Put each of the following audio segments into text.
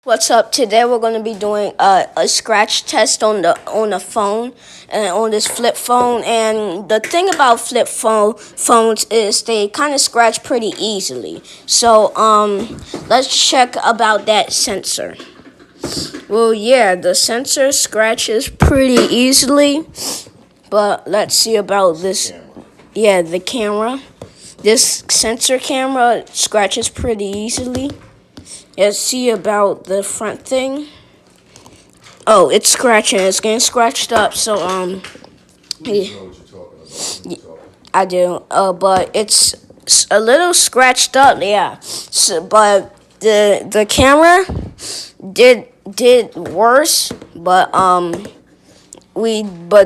What's up? Today we're going to be doing a scratch test on the phone and on this flip phone. And the thing about phones is they kind of scratch pretty easily. So let's check about that sensor. Well, yeah, the sensor scratches pretty easily, but let's see about this. Yeah, the camera. This sensor camera scratches pretty easily. Let's see about the front thing. Oh, it's scratching. It's getting scratched up. So yeah, I do. But it's a little scratched up. Yeah. So, but the camera did worse. But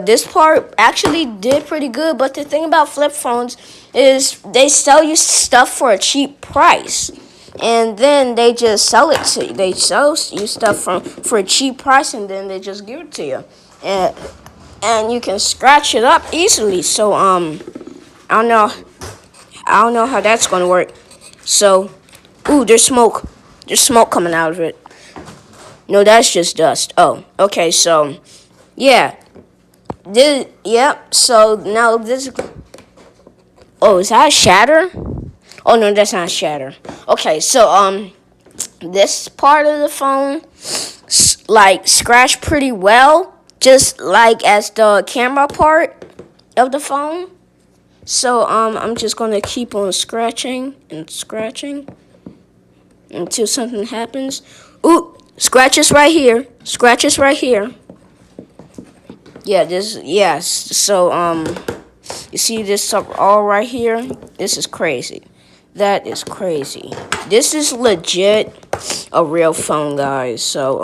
this part actually did pretty good. But the thing about flip phones is they sell you stuff for a cheap price. And then they just sell it to you. They sell you stuff for a cheap price, and then they just give it to you, and you can scratch it up easily. So I don't know how that's gonna work. So, ooh, there's smoke. There's smoke coming out of it. No, that's just dust. Oh, okay. So, yeah, So now this. Oh, is that a shatter? Oh no, that's not shatter. Okay, so this part of the phone scratched pretty well, just like as the camera part of the phone. So I'm just gonna keep on scratching and scratching until something happens. Ooh, scratches right here. Scratches right here. Yeah, yes. So you see this all right here? This is crazy. That is crazy. This is legit a real phone, guys. So,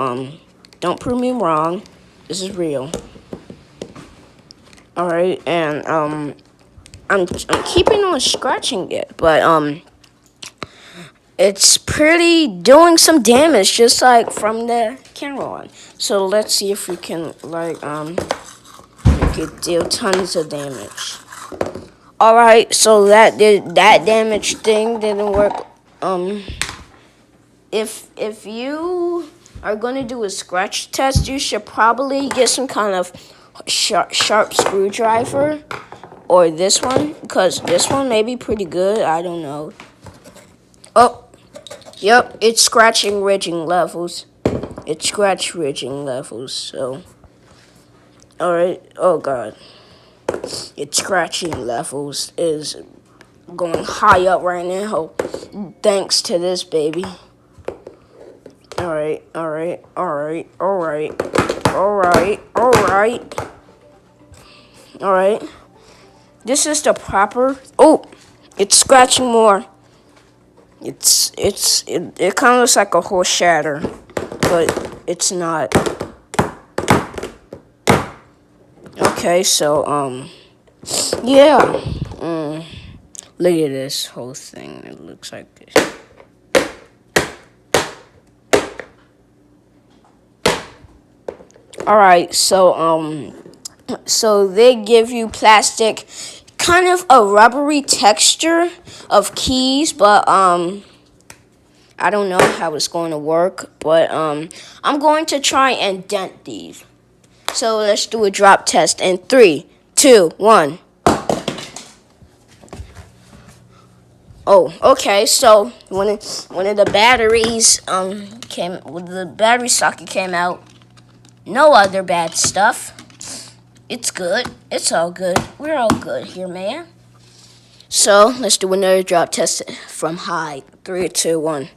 don't prove me wrong. This is real. Alright, and, I'm keeping on scratching it, but, it's pretty doing some damage, just like from the camera on. So, let's see if we can, we could deal tons of damage. Alright, so that damage thing didn't work. If you are gonna do a scratch test, you should probably get some kind of sharp screwdriver, or this one, because this one may be pretty good. I don't know. Oh, yep, it's scratching ridging levels. It's scratch ridging levels. So, alright. Oh God. Its scratching levels is going high up right now, thanks to this baby. Alright. This is the proper. Oh, it's scratching more. It kind of looks like a whole shatter, but it's not. Okay, so yeah. Look at this whole thing. It looks like this. Alright, so they give you plastic, kind of a rubbery texture of keys, but I don't know how it's going to work, but I'm going to try and dent these. So let's do a drop test in 3, 2, 1. Oh, okay. So when of the batteries when the battery socket came out, no other bad stuff. It's good. It's all good. We're all good here, man. So let's do another drop test from high. 3, 2, 1.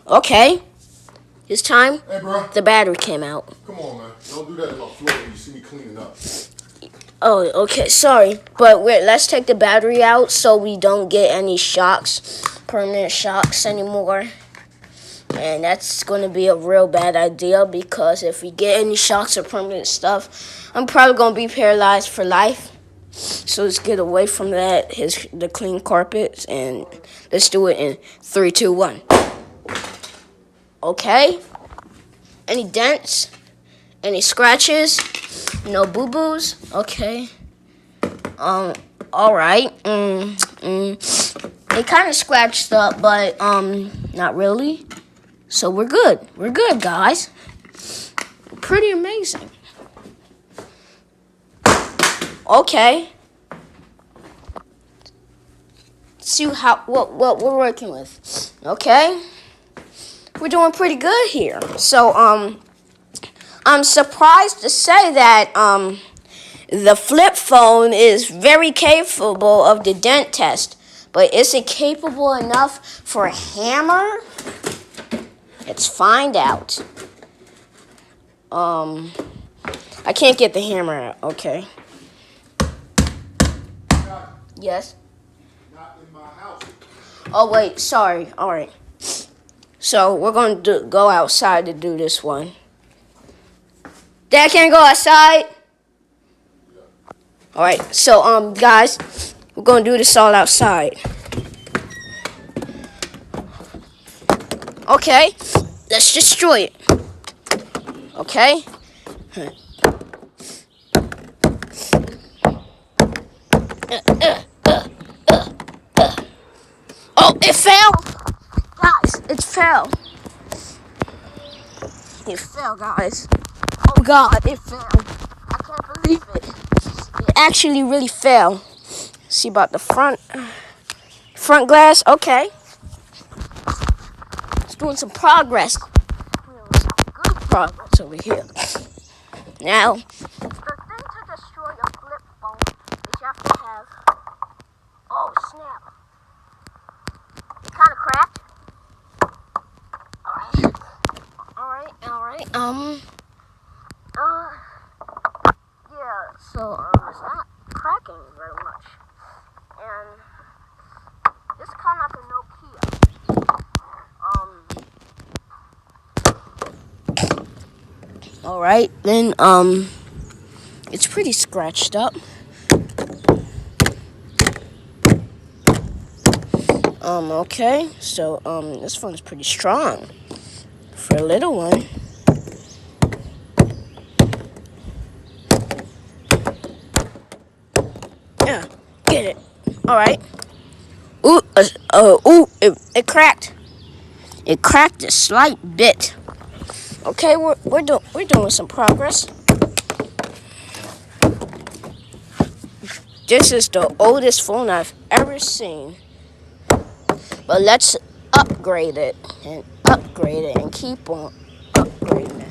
Okay. This time, hey, bro, the battery came out. Come on, man. Don't do that on my floor when you see me cleaning up. Oh, okay. Sorry. But let's take the battery out so we don't get any shocks, permanent shocks anymore. And that's going to be a real bad idea, because if we get any shocks or permanent stuff, I'm probably going to be paralyzed for life. So let's get away from that, the clean carpets, and let's do it in 3, 2, 1. Okay. Any dents? Any scratches? No boo-boos? Okay. Alright. It kind of scratched up, but, not really. So we're good. We're good, guys. Pretty amazing. Okay. See what we're working with. Okay. We're doing pretty good here. So I'm surprised to say that the flip phone is very capable of the dent test, but is it capable enough for a hammer? Let's find out. I can't get the hammer out. Okay. Yes. Not in my house. Oh wait, sorry. All right. So we're going to go outside to do this one. Dad can't go outside. All right. So guys, we're going to do this all outside. Okay. Let's destroy it. Okay. Oh, it fell. Guys, it fell. It fell, guys. Oh God, it fell. I can't believe it. It actually really fell. See about the front glass? Okay. It's doing some progress. Good progress over here. Now, the thing to destroy a flip phone is you have to have. Oh snap! It kind of cracked. All right. Yeah. So it's not cracking very much, and it's kind of like a Nokia. All right, then it's pretty scratched up. Okay, so this phone's pretty strong for a little one. Yeah, get it. All right. It cracked. It cracked a slight bit. Okay, we're doing some progress. This is the oldest phone I've ever seen. But let's upgrade it and keep on upgrading it.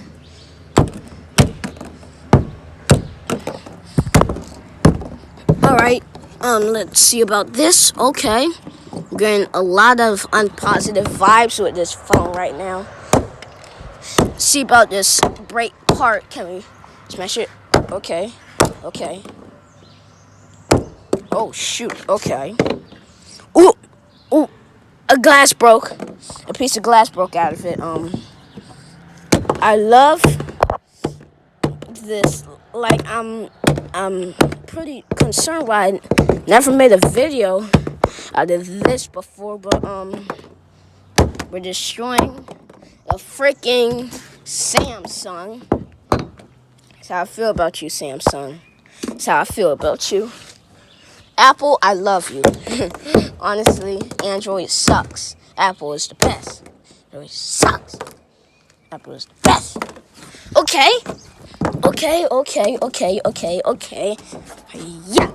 All right. Let's see about this. Okay. I'm getting a lot of unpositive vibes with this phone right now. See about this brake part. Can we smash it? Okay. Oh shoot. Okay. Ooh. A glass broke. A piece of glass broke out of it. I love this. Like I'm pretty concerned why I never made a video out of this before, but we're destroying a freaking Samsung. That's how I feel about you, Samsung. That's how I feel about you. Apple, I love you. Honestly, Android sucks. Apple is the best. Android sucks. Apple is the best. Okay. Yeah.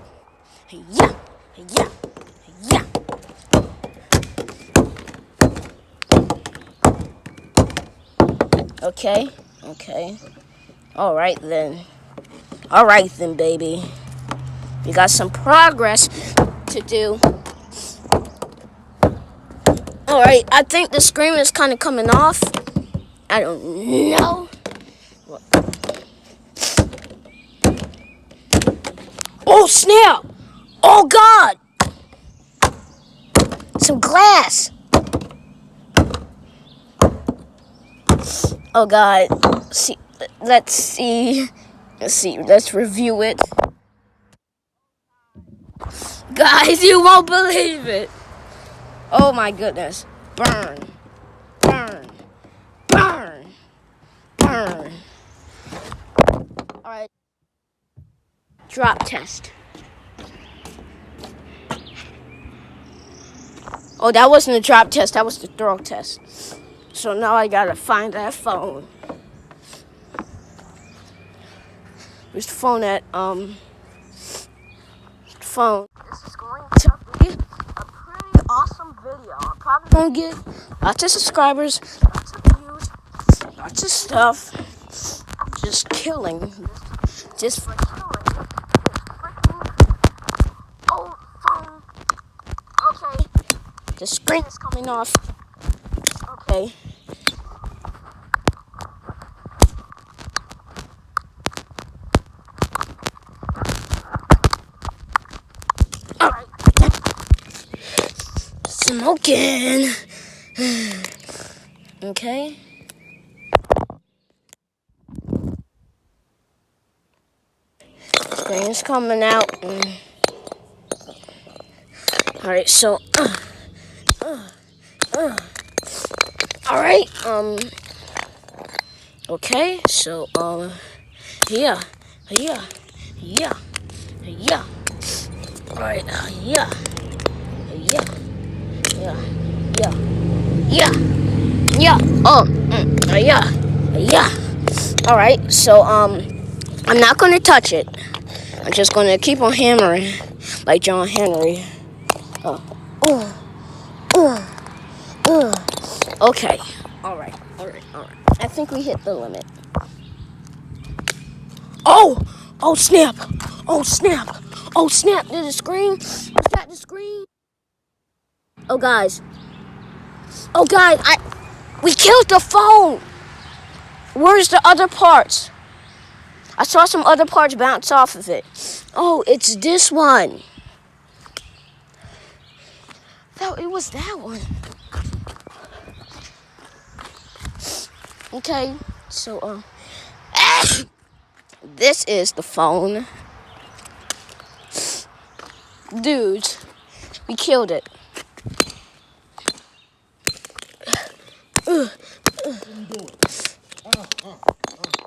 Okay. All right then, baby. We got some progress to do. All right, I think the screen is kind of coming off. I don't know. Oh snap! Oh God! Some glass. Oh God! Let's see. Let's review it. Guys, you won't believe it. Oh my goodness. Burn. Alright. Drop test. Oh, that wasn't a drop test. That was the throw test. So now I gotta find that phone. Where's the phone at? Phone. This is going to be a pretty awesome video. I'm probably gonna get lots of subscribers, lots of views, lots of stuff. Just killing. Just for killing this freaking old phone. Okay. The screen is coming off. Okay. Alright. Smoking. Okay. Screen's coming out. Alright, so alright, okay, so yeah. Alright, yeah. Yeah. Alright, so I'm not gonna touch it. I'm just gonna keep on hammering like John Henry. Okay. Alright. I think we hit the limit. Oh snap! Did the screen? Is that the screen? Oh guys, we killed the phone. Where's the other parts? I saw some other parts bounce off of it. Oh, it's this one. It was that one. Okay, so this is the phone. Dudes, we killed it. What are you doing?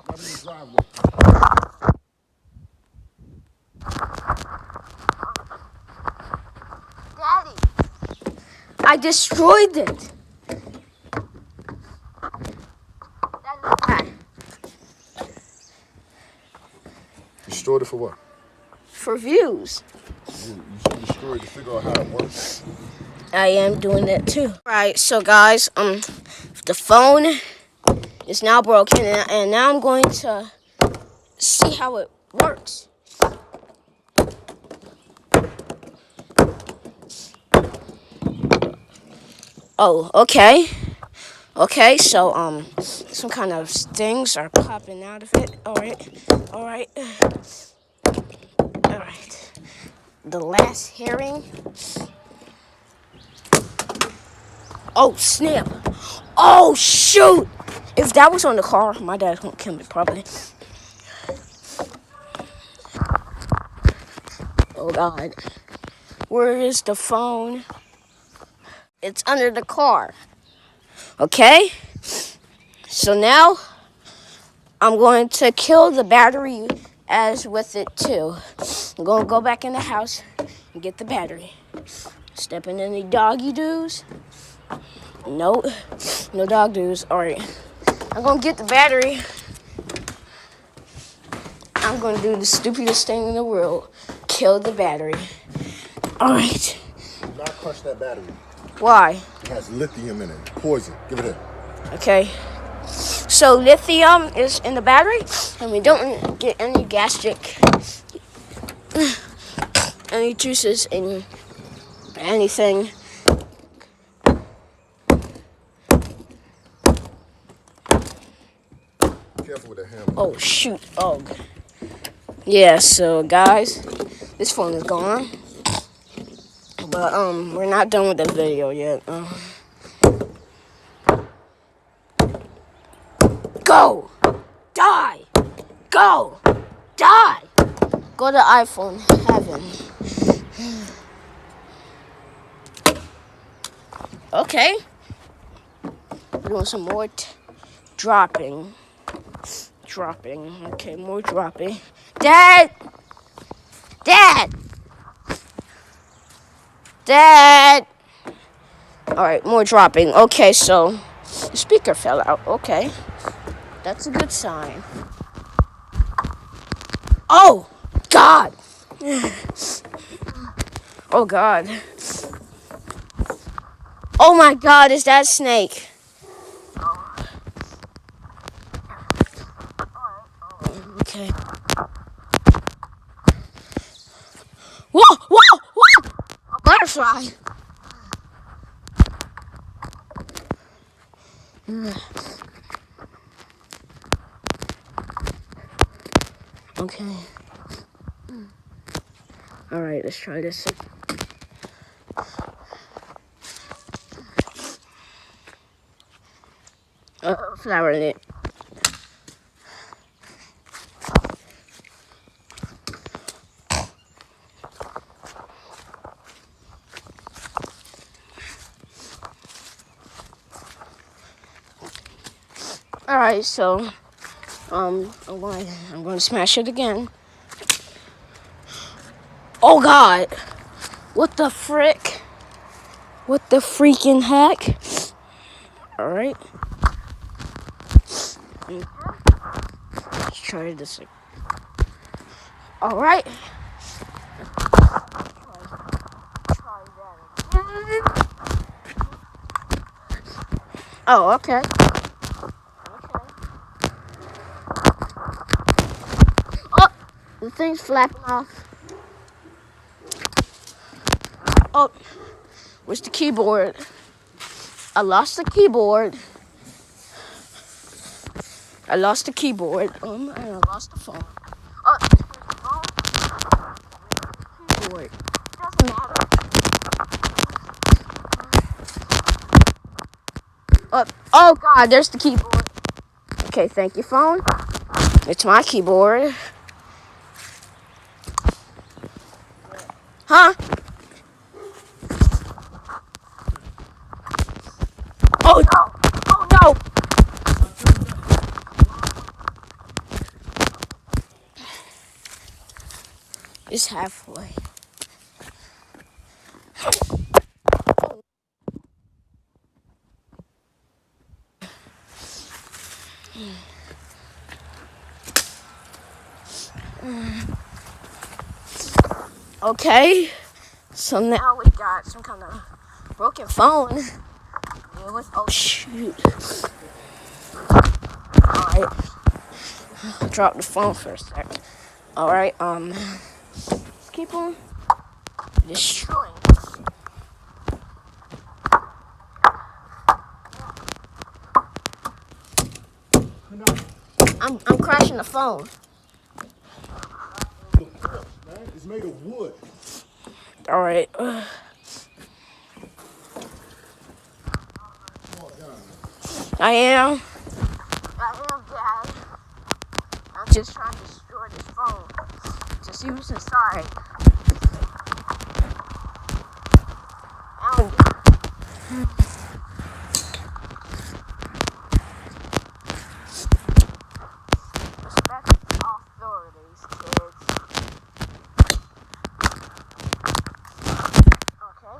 Right in the driveway. Daddy, I destroyed it. Destroyed it for what? For views. You should destroy it to figure out how it works. I am doing that too. Right, so guys, the phone is now broken, and now I'm going to see how it works. Oh, okay. Okay, so some kind of stings are popping out of it. All right. The last hearing. Oh snap! Oh shoot! If that was on the car, my dad's gonna kill me probably. Oh God, where is the phone? It's under the car. Okay, so now I'm going to kill the battery as with it too. I'm gonna go back in the house and get the battery. Stepping in any doggy doos? No dog doos. All right, I'm gonna get the battery. I'm gonna do the stupidest thing in the world: kill the battery. All right. Do not crush that battery. Why? It has lithium in it. Poison. Give it here. Okay. So lithium is in the battery, and we don't get any gastric, any juices, in anything. Careful with the hammer. Oh shoot! Oh. Yeah. So guys, this phone is gone, but we're not done with the video yet. Go! Die! Go! Die! Go to iPhone heaven. Okay. We're doing some more dropping. Okay, more dropping. Dad! Alright, more dropping. Okay, so The speaker fell out. Okay. That's a good sign. Oh, God. Oh, God. Oh, my God, is that snake? Okay. Whoa, whoa, whoa! A butterfly. Okay. Alright, let's try this. Flower in it. Alright, so I'm going to smash it again. Oh God! What the frick? What the freaking heck? Alright. Let's try this. Alright. Oh, okay. Oh, the thing's flapping off. Oh, where's the keyboard? I lost the keyboard. I lost the keyboard. And I lost the phone. Oh, here's the phone. Keyboard. Doesn't matter. Oh God, there's the keyboard. Okay, thank you, phone. It's my keyboard. Huh? Oh no! Oh no! It's halfway. Okay, so now we got some kind of broken phone. Oh shoot! All right, drop the phone for a sec. All right, let's keep on destroying. I'm crashing the phone. It's made of wood. All right. I am, Dad. I'm just trying to destroy this phone to see what's inside. Respect authorities, kids. Okay.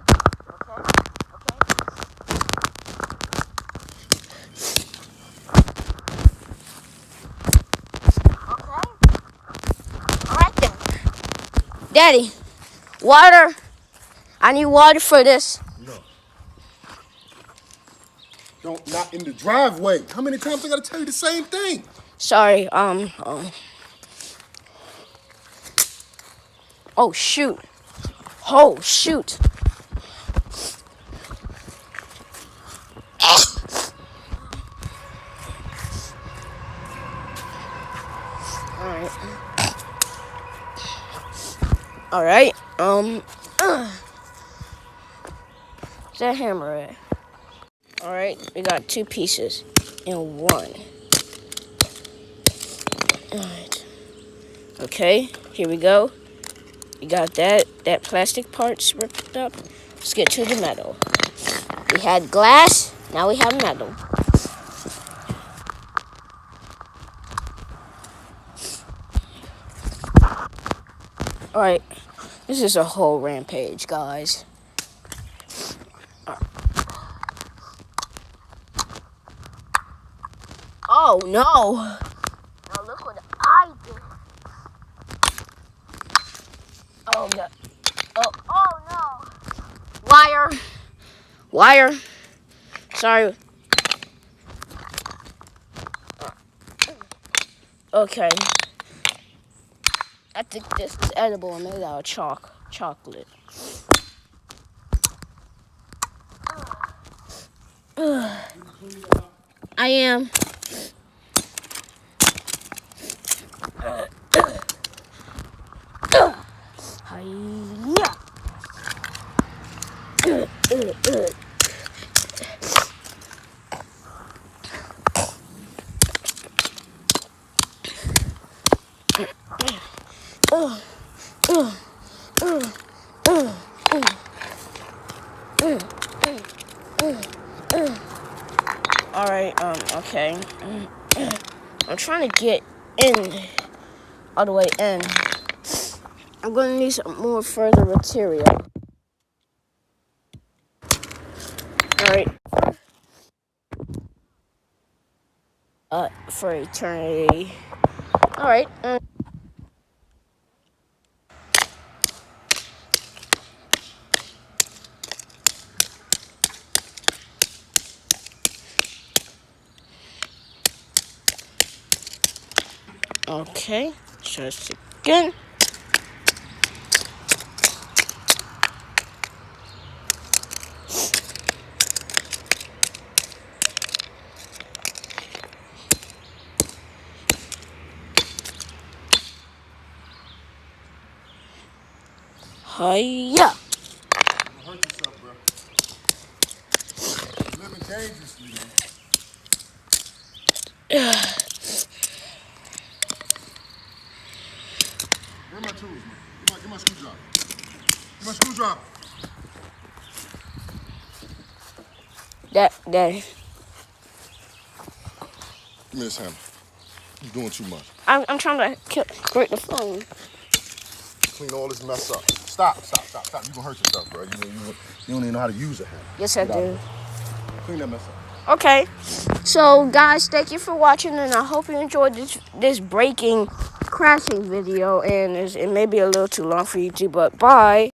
Alright then. Daddy, water. I need water for this. No. Not in the driveway. How many times I gotta tell you the same thing? Sorry, Oh shoot. Oh shoot. Alright. Is that hammer at? Alright, we got 2 pieces and 1. Alright. Okay, here we go. We got that plastic part's ripped up. Let's get to the metal. We had glass, now we have metal. Alright, this is a whole rampage, guys. Oh no! Now look what I did. Oh no! Oh no! Wire. Sorry. Okay. I think this is edible and made out of chocolate. I am. Hiya. All right. Okay. I'm trying to get in, all the way in. I'm gonna need some more further material. All right. For eternity. All right. Okay. Just again. Hiya. Don't hurt yourself, bro. You're living dangerously, man. Where are my tools, man? Get my screwdriver. Get my screwdriver. That. Give me this hammer. You're doing too much. I'm trying to break the phone. Clean all this mess up. Stop. You're gonna hurt yourself, bro. You don't even know how to use a hammer. Yes, I do. Clean that mess up. Okay. So, guys, thank you for watching, and I hope you enjoyed this crashing video. And it may be a little too long for YouTube, but bye.